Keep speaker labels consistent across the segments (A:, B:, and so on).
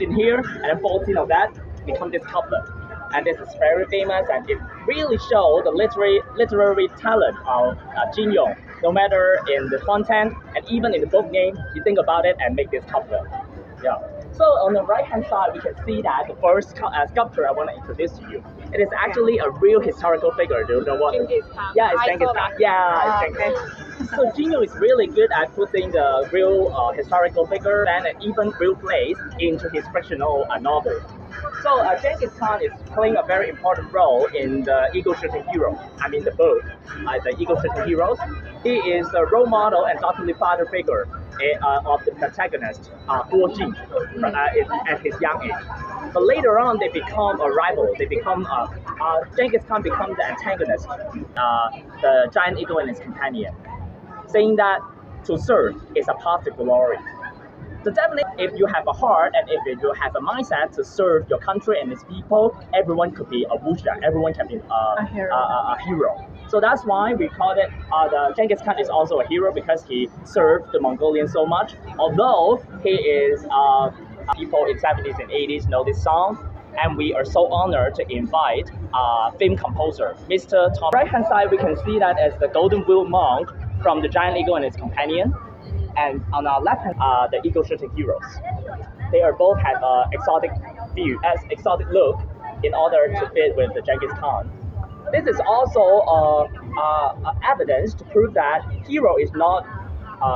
A: 14 here, and then 14 of that become this couplet. And this is very famous, and it really shows the literary talent of Jin Yong. No matter in the content and even in the book name, you think about it and make this couplet. Yeah. So on the right hand side, we can see that the first sculpture I want to introduce to you. It is actually a real historical figure. Do you know what?
B: Genghis Khan.
A: Yeah, it's Genghis Khan. Yeah, it's Genghis Khan. So Jin Yong is really good at putting the real historical figure and even real place into his fictional novel. So Genghis Khan is playing a very important role in the Eagle Shooting Hero. I mean the book, the Eagle Shooting Heroes. He is the role model and documentary father figure of the protagonist, Guo Jin, at his young age. But later on, they become a rival. They become Genghis Khan becomes the antagonist, the giant eagle and his companion, saying that to serve is a path to glory. So definitely, if you have a heart and if you have a mindset to serve your country and its people, everyone could be a wuxia. Everyone can be a hero. So that's why we call it the Genghis Khan is also a hero because he served the Mongolians so much. Although he is people in 70s and 80s know this song, and we are so honored to invite film composer Mr. Tom. Right hand side, we can see that as the golden wheel monk from the giant eagle and its companion. And on our left hand, the Eagle Shooting Heroes. They are both have exotic exotic look in order to fit with the Genghis Khan. This is also evidence to prove that hero is not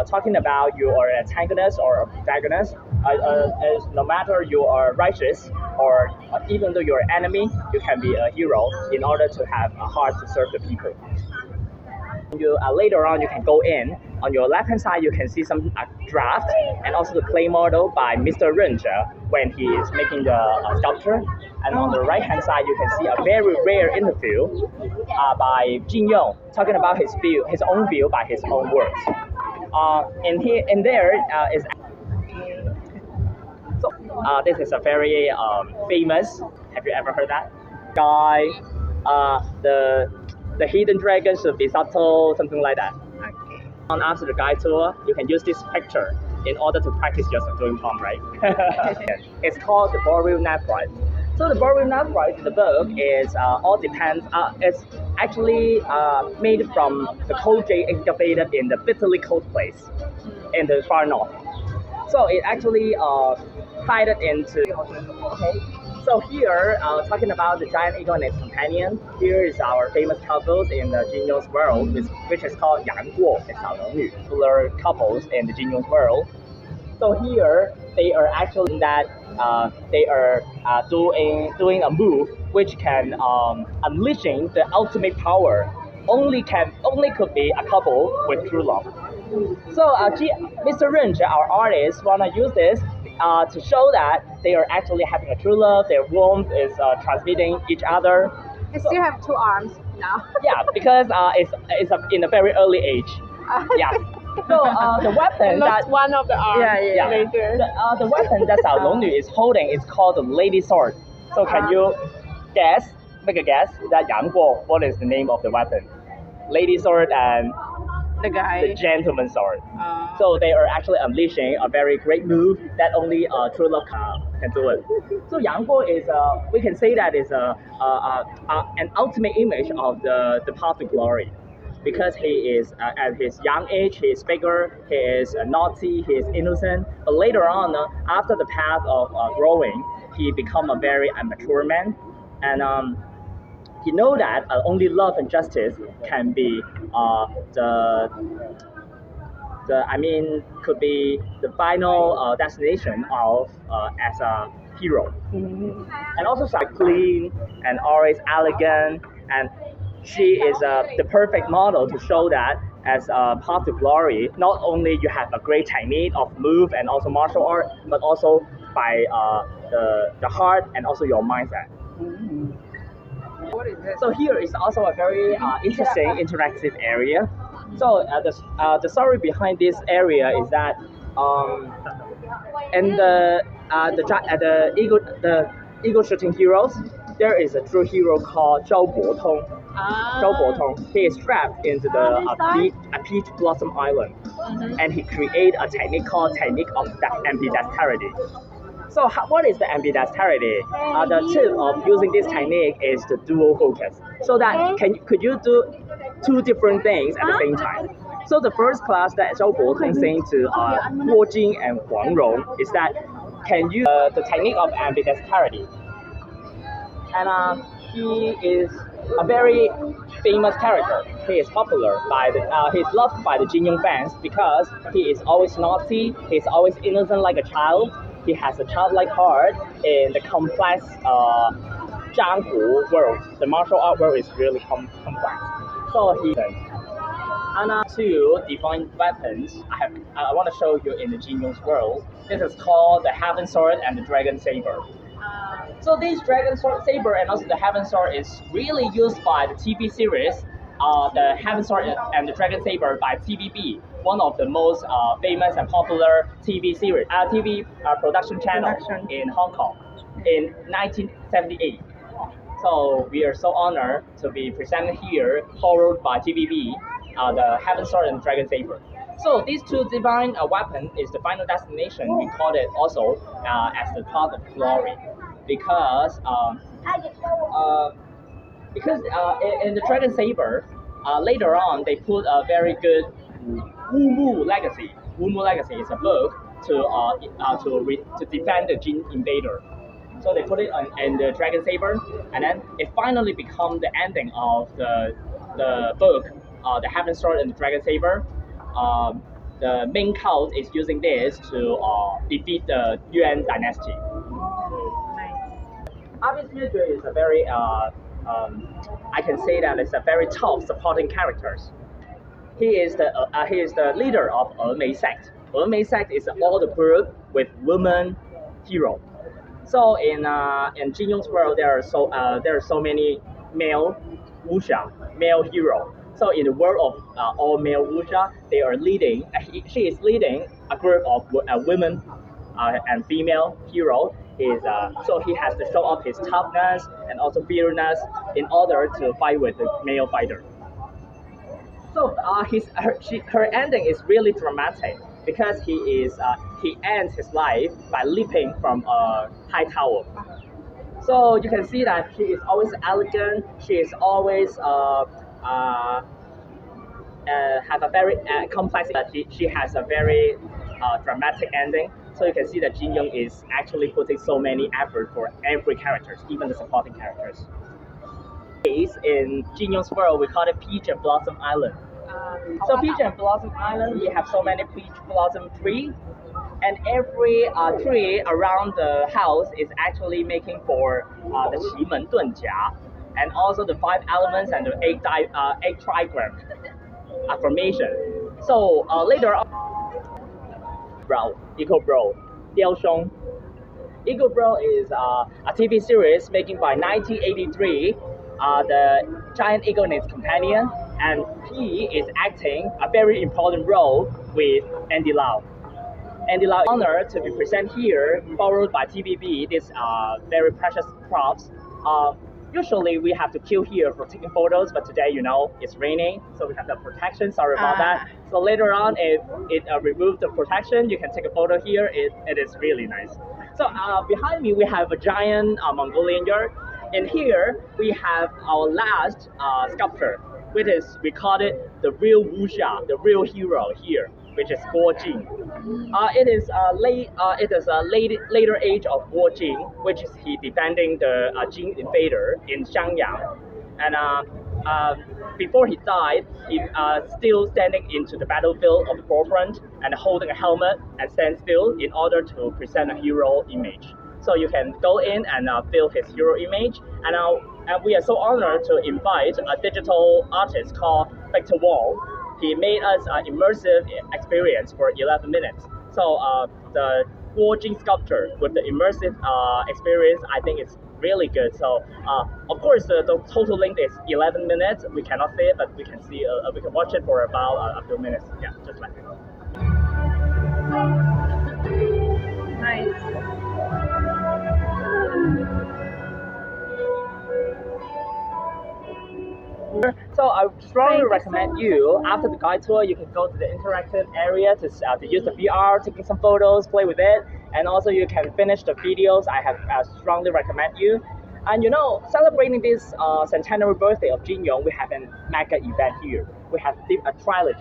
A: talking about you are an antagonist or a protagonist. As no matter you are righteous or even though you're an enemy, you can be a hero in order to have a heart to serve the people. You, later on, you can go in. On your left hand side, you can see some draft and also the clay model by Mr. Ren when he is making the sculpture. And on the right hand side, you can see a very rare interview by Jin Yong talking about his own view by his own words. In there is this is a very famous. Have you ever heard that guy? The hidden dragon should be subtle, something like that.
B: Okay.
A: After the guide tour, you can use this picture in order to practice your doing palm, right? It's called the Boreal Nephrite. So the Boreal Nephrite in the book is all depends. It's actually made from the coal jade excavated in the bitterly cold place in the far north. So it actually tied it into. Okay. So here, talking about the giant eagle and its companion, here is our famous couples in the Jin Yong's world, which is called Yang Guo and Xiao Neng Nu, popular couples in the Jin Yong's world. So here, they are actually that they are doing a move which can unleashing the ultimate power. Only could be a couple with true love. So Mr. Ren, our artist, wanna use this to show that they are actually having a true love. Their warmth is transmitting each other.
B: They still have two arms now.
A: Yeah, because it's in a very early age. Yeah. So the weapon
B: lost one of the arms.
A: Yeah.
B: Later.
A: The weapon that Xiao Neng Nu is holding is called the Lady Sword. So can you make a guess that Yang Guo, what is the name of the weapon? Lady Sword and the gentleman sword. So they are actually unleashing a very great move that only true love can do it. So Yang Guo is, we can say that is an ultimate image of the path to glory. Because he is, at his young age, he is bigger, he is naughty, he is innocent. But later on, after the path of growing, he become a very mature man. And he know that only love and justice can be could be the final destination of as a hero. Mm-hmm. And also clean and always elegant, and she is the perfect model to show that as a path to glory. Not only you have a great technique of move and also martial art, but also by the heart and also your mindset. Mm-hmm. So here is also a very interesting interactive area. So the story behind this area is that in the Eagle Shooting Heroes, there is a true hero called Zhao Botong. Zhao Botong. He is trapped into a peach blossom island, and he created a technique called Technique of Ambidexterity. So what is the ambidexterity? The tip of using this technique is the dual focus. So that could you do two different things at the same time? So the first class that Zhao Botong saying to Guo Jing and Huang Rong is that can you the technique of ambidexterity. And he is a very famous character. He is popular by he's loved by the Jin Yong fans because he is always naughty. He's always innocent like a child. He has a childlike heart in the complex Jianghu world. The martial art world is really complex. So he and to define weapons, I want to show you in the Jin Yong's world. This is called the Heaven Sword and the Dragon Saber. So this Dragon Sword Saber and also the Heaven Sword is really used by the TV series, the Heaven Sword and the Dragon Saber by TVB, one of the most famous and popular TV series, TV production channel in Hong Kong in 1978. So we are so honored to be presented here, followed by TVB, the Heaven Sword and Dragon Saber. So these two divine weapons is the final destination. We call it also as the path of glory, because in the Dragon Saber, later on they put a very good Wu Mu Legacy. Wu Mu Legacy is a book to defend the Jin invader. So they put it in the Dragon Saber, and then it finally become the ending of the book, the Heaven Sword and the Dragon Saber. The main cult is using this to defeat the Yuan dynasty. Obviously, is a very I can say that it's a very tough supporting characters. He is the leader of Mei sect. Mei sect is all the group with women hero. So in Jin Yong's world, there are so many male wuxia, male hero. So in the world of all male wuxia, they are leading. She is leading a group of women and female hero. So he has to show off his toughness and also fearlessness in order to fight with the male fighter. So her ending is really dramatic because he ends his life by leaping from a high tower. So you can see that she is always elegant. She is always have a very complex. She has a very dramatic ending. So you can see that Jin Yong is actually putting so many effort for every characters, even the supporting characters. In Jin Yong's world, we call it Peach and Blossom Island. So Peach and Blossom Island, we have so many peach blossom trees, and every tree around the house is actually making for the Qimen Dunjia, and also the 5 elements and the 8 trigram formation. So later on, Eagle Bro, Diao Shong. Eagle Bro is a TV series making by 1983. The giant eagle and its companion, and he is acting a very important role with Andy Lau. Andy Lau is honored to be present here, followed by TVB. These very precious props. Usually we have to queue here for taking photos, but today, it's raining, so we have the protection. Sorry about that. So later on, if it removes the protection, you can take a photo here. It is really nice. So behind me, we have a giant Mongolian yard. And here we have our last sculpture, which is, we call it the real wuxia, the real hero here, which is Guo Jing. It is a later age of Guo Jing, which is he defending the Jin invader in Xiangyang. And before he died, he still standing into the battlefield of the forefront and holding a helmet and stand still in order to present a hero image. So you can go in and feel his hero image. And we are so honored to invite a digital artist called Victor Wong. He made us an immersive experience for 11 minutes. So the Guo Jing sculpture with the immersive experience, I think it's really good. So of course the total length is 11 minutes. We cannot see it, but we can see we can watch it for about a few minutes. Yeah, just like it.
B: Nice.
A: So So I strongly
B: Thank you
A: recommend you, after the guide tour, you can go to the interactive area to use the VR, taking some photos, play with it, and also you can finish the videos. I have strongly recommend you. And celebrating this centenary birthday of Jin Yong, we have a mega event here. We have a trilogy.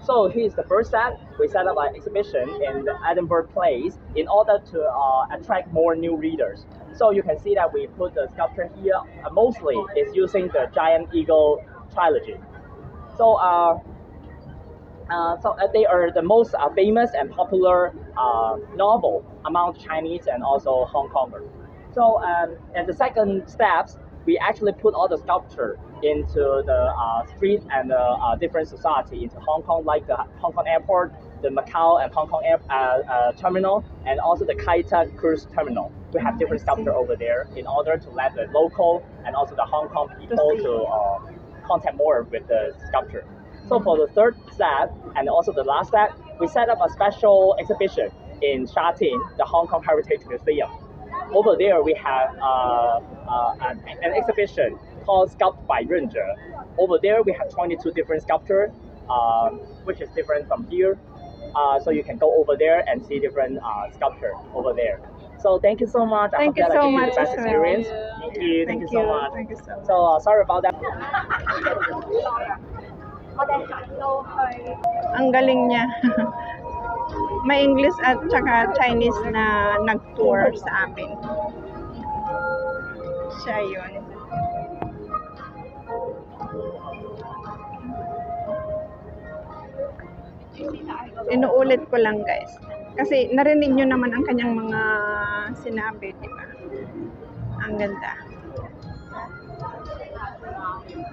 A: So here's the first set. We set up an exhibition in the Edinburgh Place in order to attract more new readers. So you can see that we put the sculpture here. Mostly is using the Giant Eagle trilogy. So they are the most famous and popular novel among Chinese and also Hong Kongers. So and the second steps, we actually put all the sculpture into the street and the different society into Hong Kong, like the Hong Kong airport, the Macau and Hong Kong terminal, and also the Kai Tak cruise terminal. We have different sculpture over there in order to let the local and also the Hong Kong people to contact more with the sculpture. So for the third step and also the last step, we set up a special exhibition in Sha Tin, the Hong Kong Heritage Museum. Over there, we have an exhibition called Sculpt by Ren-Zhe. Over there, we have 22 different sculptures, which is different from here. So you can go over there and see different sculpture over there. So thank you so much.
B: Thank
A: I
B: you
A: hope
B: so
A: that I
B: much
A: gave you the best
B: as well.
A: experience. Thank you so much.
B: Thank you so much.
A: So sorry about that.
B: Ang galing niya. May English at saka Chinese na nag-tour sa amin. Siya yun. Inuulit ko lang guys. Kasi narinig nyo naman ang kanyang mga sinabi, di ba? Ang ganda.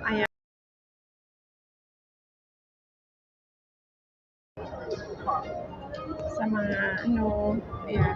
B: Ayan. Sa mga ayan.